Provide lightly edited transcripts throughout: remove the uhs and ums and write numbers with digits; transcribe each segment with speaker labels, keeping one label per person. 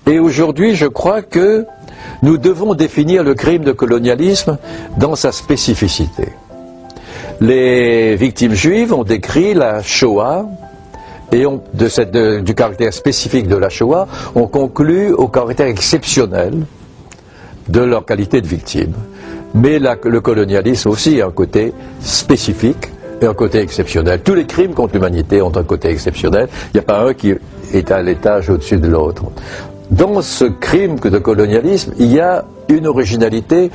Speaker 1: Et aujourd'hui, je crois que nous devons définir le crime de colonialisme dans sa spécificité. Les victimes juives ont décrit la Shoah et du caractère spécifique de la Shoah, ont conclu au caractère exceptionnel de leur qualité de victime. Mais le colonialisme aussi a un côté spécifique et un côté exceptionnel. Tous les crimes contre l'humanité ont un côté exceptionnel. Il n'y a pas un qui est à l'étage au-dessus de l'autre. Dans ce crime de colonialisme, il y a une originalité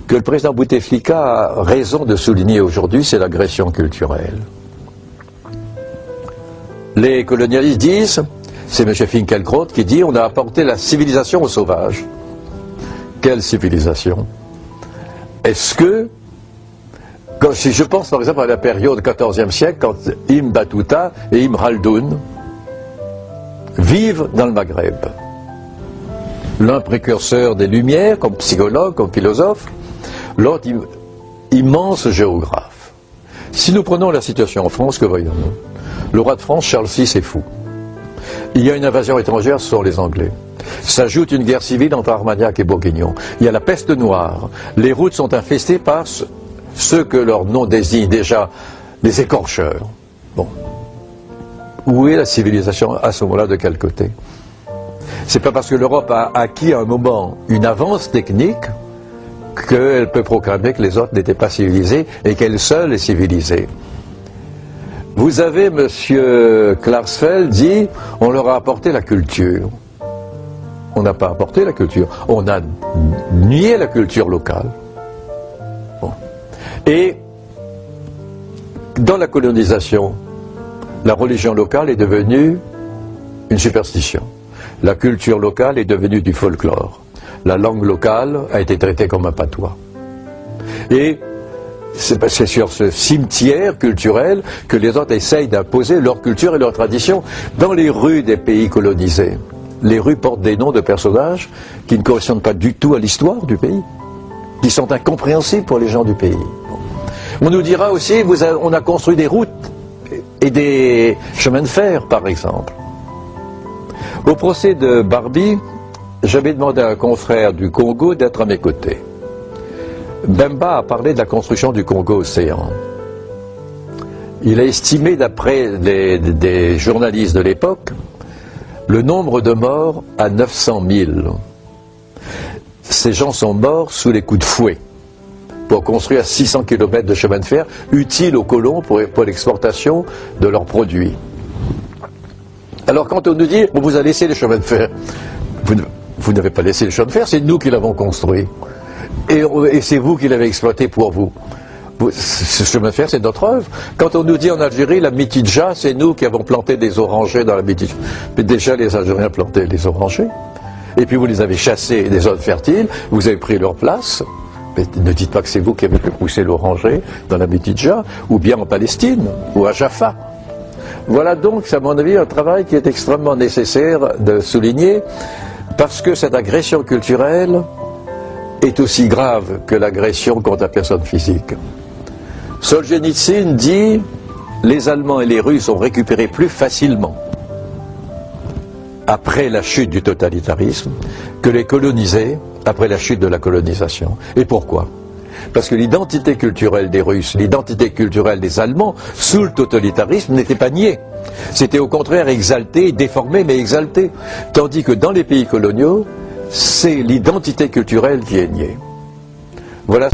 Speaker 1: que le président Bouteflika a raison de souligner aujourd'hui, c'est l'agression culturelle. Les colonialistes disent, c'est M. Finkielkraut qui dit, on a apporté la civilisation aux sauvages. Quelle civilisation? Est-ce que, si je pense par exemple à la période du XIVe siècle, quand Ibn Battuta et Ibn Khaldoun vivent dans le Maghreb, l'un précurseur des Lumières, comme psychologue, comme philosophe, l'autre immense géographe. Si nous prenons la situation en France, que voyons-nous? Le roi de France, Charles VI, est fou. Il y a une invasion étrangère, ce sont les Anglais. S'ajoute une guerre civile entre Armagnac et Bourguignon. Il y a la peste noire. Les routes sont infestées par ceux que leur nom désigne déjà, les écorcheurs. Bon. Où est la civilisation à ce moment-là, de quel côté? C'est pas parce que l'Europe a acquis à un moment une avance technique qu'elle peut proclamer que les autres n'étaient pas civilisés et qu'elle seule est civilisée. Vous avez, M. Klarsfeld, dit, on leur a apporté la culture. On n'a pas apporté la culture, on a nié la culture locale. Bon. Et dans la colonisation, la religion locale est devenue une superstition. La culture locale est devenue du folklore. La langue locale a été traitée comme un patois. Et c'est sur ce cimetière culturel que les autres essayent d'imposer leur culture et leur tradition dans les rues des pays colonisés. Les rues portent des noms de personnages qui ne correspondent pas du tout à l'histoire du pays, qui sont incompréhensibles pour les gens du pays. On nous dira aussi, on a construit des routes et des chemins de fer, par exemple. Au procès de Barbie, j'avais demandé à un confrère du Congo d'être à mes côtés. Bemba a parlé de la construction du Congo-Océan. Il a estimé, d'après des journalistes de l'époque, le nombre de morts à 900 000. Ces gens sont morts sous les coups de fouet pour construire 600 km de chemin de fer utiles aux colons pour l'exportation de leurs produits. Alors quand on nous dit, on vous a laissé les chemins de fer, vous n'avez pas laissé les chemins de fer, c'est nous qui l'avons construit. Et c'est vous qui l'avez exploité pour vous. Ce chemin de fer, c'est notre œuvre. Quand on nous dit en Algérie, la Mitidja, c'est nous qui avons planté des orangers dans la Mitidja. Mais déjà, les Algériens plantaient les orangers. Et puis vous les avez chassés des zones fertiles, vous avez pris leur place. Mais ne dites pas que c'est vous qui avez pu pousser l'oranger dans la Mitidja, ou bien en Palestine, ou à Jaffa. Voilà donc, à mon avis, un travail qui est extrêmement nécessaire de souligner, parce que cette agression culturelle est aussi grave que l'agression contre la personne physique. Solzhenitsyn dit « Les Allemands et les Russes ont récupéré plus facilement après la chute du totalitarisme que les colonisés après la chute de la colonisation. » Et pourquoi? Parce que l'identité culturelle des Russes, l'identité culturelle des Allemands, sous le totalitarisme, n'était pas niée. C'était au contraire exalté, déformé, mais exalté. Tandis que dans les pays coloniaux, c'est l'identité culturelle qui est niée. Voilà.